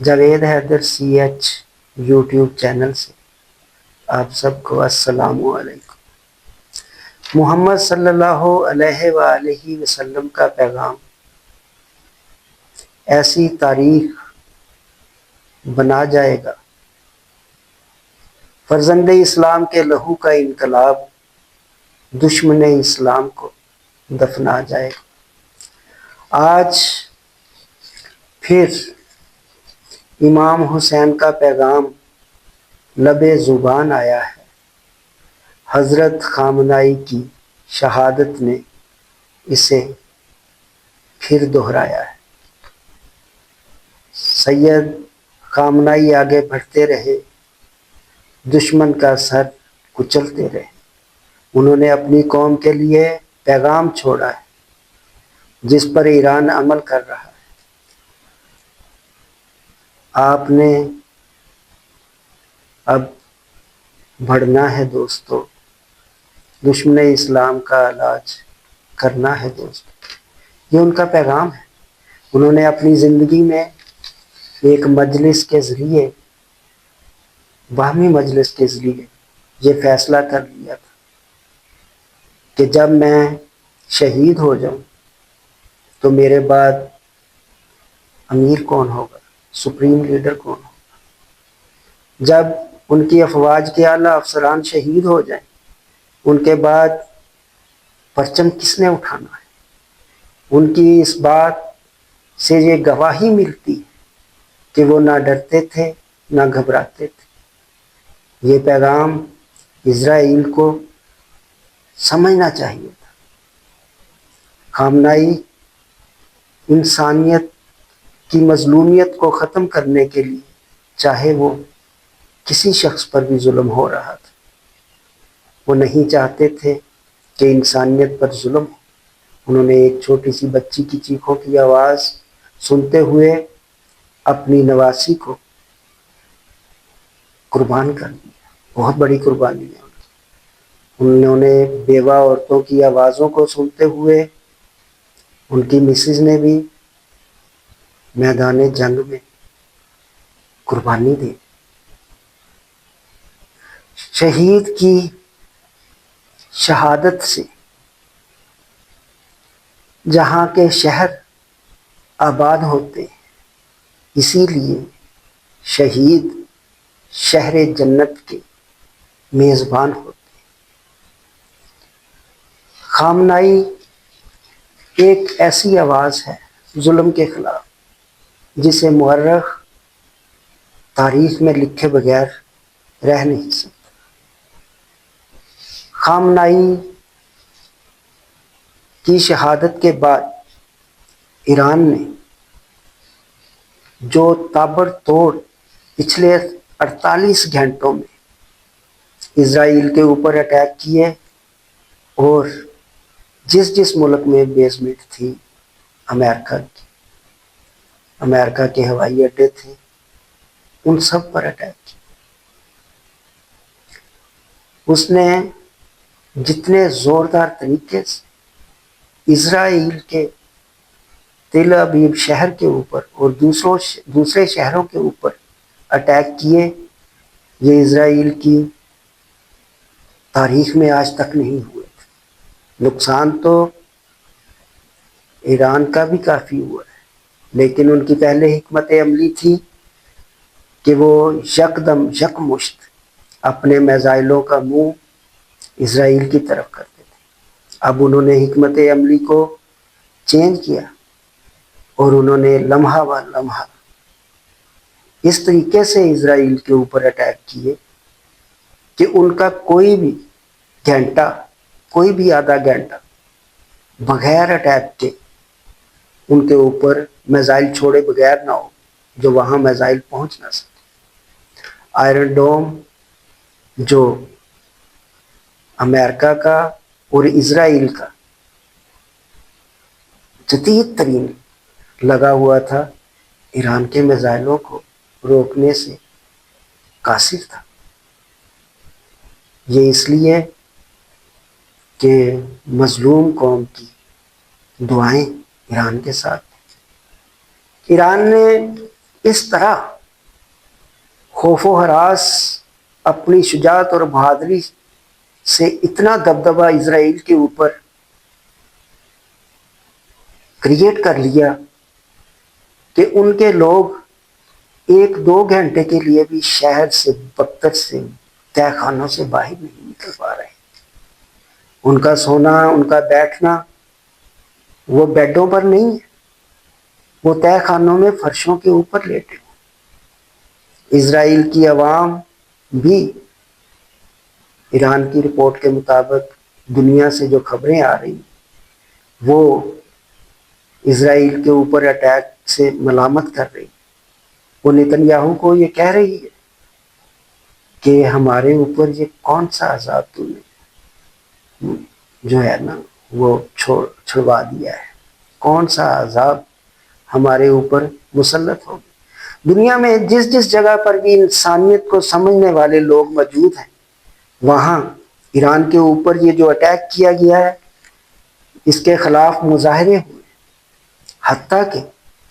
Javed Haider CH YouTube channel سے آپ سب کو السلام علیکم۔ محمد صلی اللہ علیہ وآلہ وسلم کا پیغام ایسی تاریخ بنا جائے گا، فرزند اسلام کے لہو کا انقلاب دشمن اسلام کو دفنا جائے گا۔ آج پھر امام حسین کا پیغام لب زبان آیا ہے۔ حضرت خامنائی کی شہادت نے اسے پھر دہرایا ہے۔ سید خامنائی آگے بڑھتے رہے، دشمن کا سر کچلتے رہے۔ انہوں نے اپنی قوم کے لیے پیغام چھوڑا ہے جس پر ایران عمل کر رہا ہے۔ آپ نے اب بڑھنا ہے دوستو، دشمن اسلام کا علاج کرنا ہے دوستو۔ یہ ان کا پیغام ہے۔ انہوں نے اپنی زندگی میں ایک مجلس کے ذریعے، باہمی مجلس کے ذریعے یہ فیصلہ کر لیا تھا کہ جب میں شہید ہو جاؤں تو میرے بعد امیر کون ہوگا، سپریم لیڈر کون ہوگا۔ جب ان کی افواج کے اعلیٰ افسران شہید ہو جائیں، ان کے بعد پرچم کس نے اٹھانا ہے۔ ان کی اس بات سے یہ گواہی ملتی ہے کہ وہ نہ ڈرتے تھے نہ گھبراتے تھے۔ یہ پیغام اسرائیل کو سمجھنا چاہیے تھا۔ خامنائی انسانیت کی مظلومیت کو ختم کرنے کے لیے، چاہے وہ کسی شخص پر بھی ظلم ہو رہا تھا، وہ نہیں چاہتے تھے کہ انسانیت پر ظلم ہو۔ انہوں نے ایک چھوٹی سی بچی کی چیخوں کی آواز سنتے ہوئے اپنی نواسی کو قربان کر دیا۔ بہت بڑی قربانی ہے۔ انہوں نے بیوہ عورتوں کی آوازوں کو سنتے ہوئے ان کی مسز نے بھی میدان جنگ میں قربانی دی۔ شہید کی شہادت سے جہاں کے شہر آباد ہوتے ہیں، اسی لیے شہید شہر جنت کے میزبان ہوتے ہیں۔ خامنائی ایک ایسی آواز ہے ظلم کے خلاف جسے مورخ تاریخ میں لکھے بغیر رہ نہیں سکتا۔ خامنائی کی شہادت کے بعد ایران نے جو تابڑ توڑ پچھلے 48 گھنٹوں میں اسرائیل کے اوپر اٹیک کیے، اور جس ملک میں بیسمنٹ تھی امریکہ کے ہوائی اڈے تھے، ان سب پر اٹیک کیا۔ اس نے جتنے زوردار طریقے سے اسرائیل کے تل ابیب شہر کے اوپر اور دوسرے شہروں کے اوپر اٹیک کیے، یہ اسرائیل کی تاریخ میں آج تک نہیں ہوئے تھے۔ نقصان تو ایران کا بھی کافی ہوا ہے، لیکن ان کی پہلے حکمت عملی تھی کہ وہ یکدم یکمشت اپنے میزائلوں کا منہ اسرائیل کی طرف کرتے تھے۔ اب انہوں نے حکمت عملی کو چینج کیا اور انہوں نے لمحہ بہ لمحہ اس طریقے سے اسرائیل کے اوپر اٹیک کیے کہ ان کا کوئی بھی گھنٹہ، کوئی بھی آدھا گھنٹہ بغیر اٹیک کے ان کے اوپر میزائل چھوڑے بغیر نہ ہو جو وہاں میزائل پہنچ نہ سکے۔ آئرن ڈوم جو امریکہ کا اور اسرائیل کا جدید ترین لگا ہوا تھا، ایران کے میزائلوں کو روکنے سے قاصر تھا۔ یہ اس لیے کہ مظلوم قوم کی دعائیں ایران کے ساتھ۔ ایران نے اس طرح خوف و ہراس اپنی شجاعت اور بہادری سے اتنا دبدبہ اسرائیل کے اوپر کریٹ کر لیا کہ ان کے لوگ 1-2 گھنٹے کے لیے بھی شہر سے، دفتر سے، تہہ خانوں سے باہر نہیں نکل پا رہے۔ ان کا سونا، ان کا بیٹھنا وہ بیڈوں پر نہیں ہے، وہ تہہ خانوں میں فرشوں کے اوپر لیٹے ہوئے۔ اسرائیل کی عوام بھی ایران کی رپورٹ کے مطابق دنیا سے جو خبریں آ رہی وہ اسرائیل کے اوپر اٹیک سے ملامت کر رہی۔ وہ نیتن یاہو کو یہ کہہ رہی ہے کہ ہمارے اوپر یہ کون سا عذاب تم نے جو ہے نا وہ چھڑوا دیا ہے، کون سا عذاب ہمارے اوپر مسلط ہو گیا۔ دنیا میں جس جس جگہ پر بھی انسانیت کو سمجھنے والے لوگ موجود ہیں وہاں ایران کے اوپر یہ جو اٹیک کیا گیا ہے اس کے خلاف مظاہرے ہوئے، حتیٰ کہ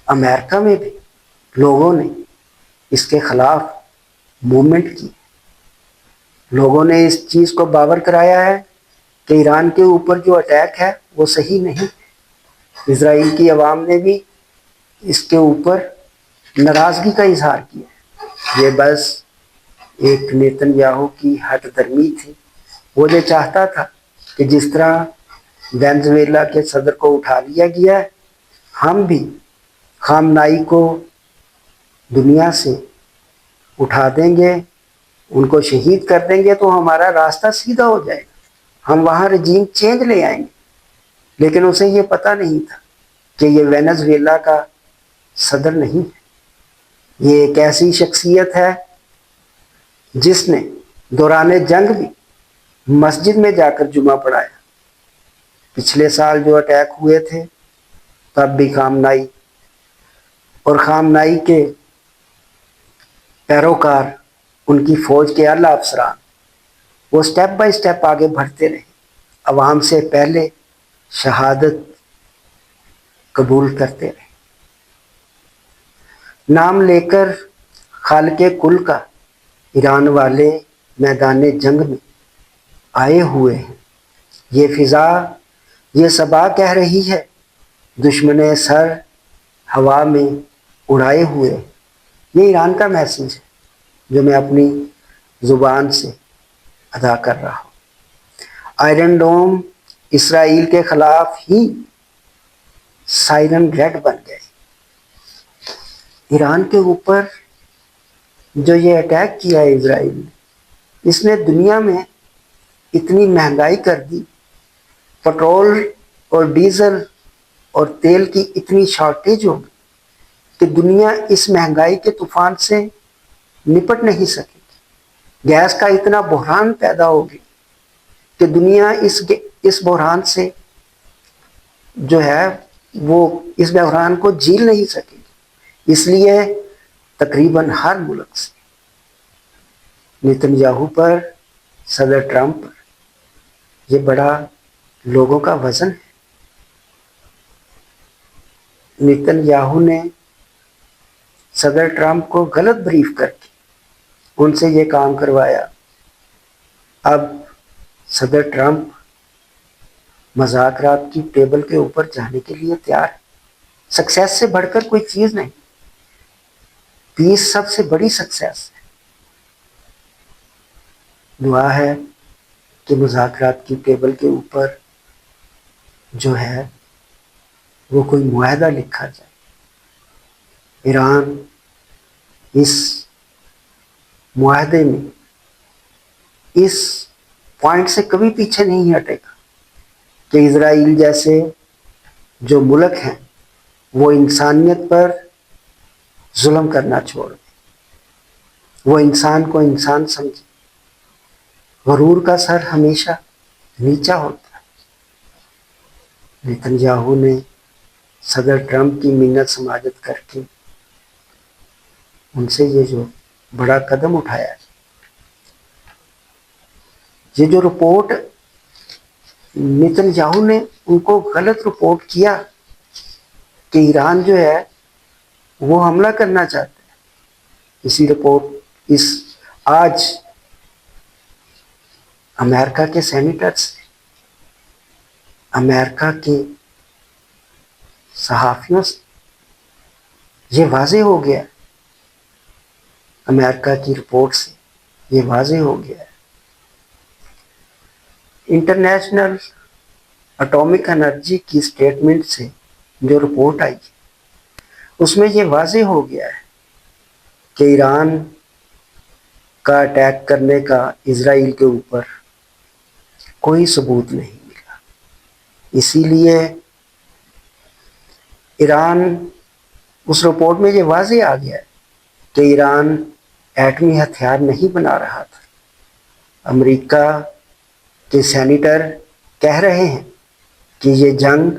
امریکہ میں بھی لوگوں نے اس کے خلاف موومنٹ کی۔ لوگوں نے اس چیز کو باور کرایا ہے کہ ایران کے اوپر جو اٹیک ہے وہ صحیح نہیں۔ اسرائیل کی عوام نے بھی اس کے اوپر ناراضگی کا اظہار کیا۔ یہ بس ایک نیتن یاہو کی ہٹ درمی تھی۔ وہ یہ چاہتا تھا کہ جس طرح وینزویلا کے صدر کو اٹھا لیا گیا ہے، ہم بھی خامنائی کو دنیا سے اٹھا دیں گے، ان کو شہید کر دیں گے تو ہمارا راستہ سیدھا ہو جائے گا، ہم وہاں رجیم چینج لے آئیں گے۔ لیکن اسے یہ پتہ نہیں تھا کہ یہ وینزویلا کا صدر نہیں ہے، یہ ایک ایسی شخصیت ہے جس نے دوران جنگ بھی مسجد میں جا کر جمعہ پڑھایا۔ پچھلے سال جو اٹیک ہوئے تھے تب بھی خامنائی اور خامنائی کے پیروکار، ان کی فوج کے اعلیٰ افسران وہ سٹیپ بائی سٹیپ آگے بڑھتے رہے، عوام سے پہلے شہادت قبول کرتے رہے۔ نام لے کر خالق کل کا ایران والے میدان جنگ میں آئے ہوئے ہیں۔ یہ فضا، یہ صبا کہہ رہی ہے، دشمن سر ہوا میں اڑائے ہوئے۔ یہ ایران کا میسیج ہے جو میں اپنی زبان سے ادا کر رہا ہوں۔ آئرن ڈوم اسرائیل کے خلاف ہی سائرن ریڈ بن گئے۔ ایران کے اوپر جو یہ اٹیک کیا ہے اسرائیل نے، اس نے دنیا میں اتنی مہنگائی کر دی، پٹرول اور ڈیزل اور تیل کی اتنی شارٹیج ہو گئی کہ دنیا اس مہنگائی کے طوفان سے نپٹ نہیں سکے گی۔ گیس کا اتنا بحران پیدا ہو گیا کہ دنیا اس بحران سے جو ہے وہ اس بحران کو جھیل نہیں سکے گی۔ اس لیے تقریباً ہر ملک سے نیتن یاہو پر، صدر ٹرمپ پر یہ بڑا لوگوں کا وزن ہے۔ نیتن یاہو نے صدر ٹرمپ کو غلط بریف کر کے ان سے یہ کام کروایا۔ اب صدر ٹرمپ مذاکرات کی ٹیبل کے اوپر جانے کے لیے تیار ہے۔ سکسیس سے بڑھ کر کوئی چیز نہیں، پیس سب سے بڑی سکسیس ہے۔ دعا ہے کہ مذاکرات کی ٹیبل کے اوپر جو ہے وہ کوئی معاہدہ لکھا جائے۔ ایران اس معاہدے میں اس پوائنٹ سے کبھی پیچھے نہیں ہٹے گا کہ اسرائیل جیسے جو ملک ہیں وہ انسانیت پر ظلم کرنا چھوڑ دیں، وہ انسان کو انسان سمجھے۔ غرور کا سر ہمیشہ نیچا ہوتا ہے۔ نیتن یاہو نے صدر ٹرمپ کی منت سماجت کر کے ان سے یہ جو بڑا قدم اٹھایا ہے، یہ جو رپورٹ نیتن یاہو نے ان کو غلط رپورٹ کیا کہ ایران جو ہے وہ حملہ کرنا چاہتا ہے، اس آج امریکہ کے سینیٹر سے، امریکہ کے صحافیوں سے یہ واضح ہو گیا، امریکہ کی رپورٹ سے یہ واضح ہو گیا ہے، انٹرنیشنل اٹامک انرجی کی اسٹیٹمنٹ سے جو رپورٹ آئی اس میں یہ واضح ہو گیا ہے کہ ایران کا اٹیک کرنے کا اسرائیل کے اوپر کوئی ثبوت نہیں ملا، اسی لیے ایران اس رپورٹ میں یہ واضح آ گیا ہے کہ ایران ایٹمی ہتھیار نہیں بنا رہا تھا۔ امریکہ کے سینیٹر کہہ رہے ہیں کہ یہ جنگ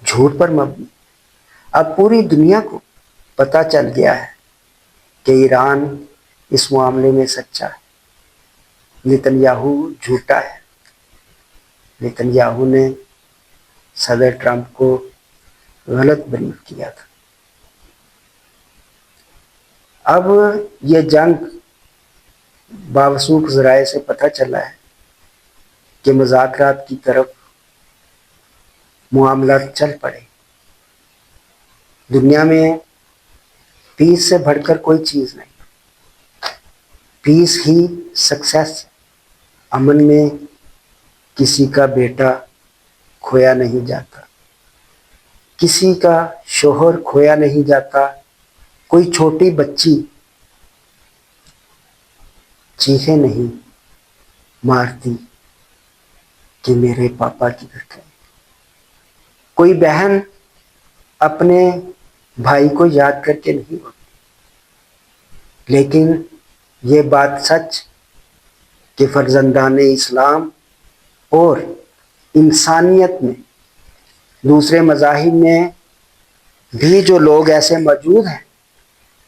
جھوٹ پر مبنی، اب پوری دنیا کو پتہ چل گیا ہے کہ ایران اس معاملے میں سچا ہے، نتن یاہو جھوٹا ہے، نتن یاہو نے صدر ٹرمپ کو غلط بریف کیا تھا۔ اب یہ جنگ باوثوق ذرائع سے پتہ چلا ہے کہ مذاکرات کی طرف معاملات چل پڑے، دنیا میں پیس سے بڑھ کر کوئی چیز نہیں، پیس ہی سکسیس، امن میں کسی کا بیٹا کھویا نہیں جاتا، کسی کا شوہر کھویا نہیں جاتا، کوئی چھوٹی بچی چیخیں نہیں مارتی کہ میرے پاپا کدھر گئے، کوئی بہن اپنے بھائی کو یاد کر کے نہیں روتی، لیکن یہ بات سچ کہ فرزندان اسلام اور انسانیت میں دوسرے مذاہب میں بھی جو لوگ ایسے موجود ہیں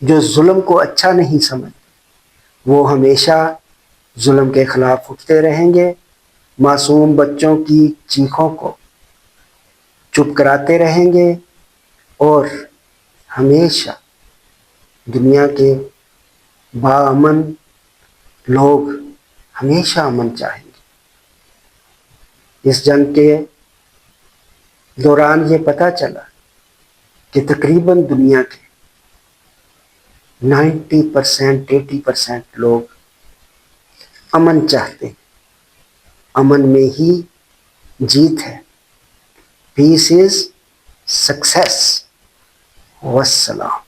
جو ظلم کو اچھا نہیں سمجھتے، وہ ہمیشہ ظلم کے خلاف اٹھتے رہیں گے، معصوم بچوں کی چیخوں کو چپ کراتے رہیں گے اور ہمیشہ دنیا کے باامن لوگ ہمیشہ امن چاہیں گے۔ اس جنگ کے دوران یہ پتہ چلا کہ تقریباً دنیا کے 80% لوگ امن چاہتے ہیں، امن میں ہی جیت ہے، پیس از سکسیس، والسلام۔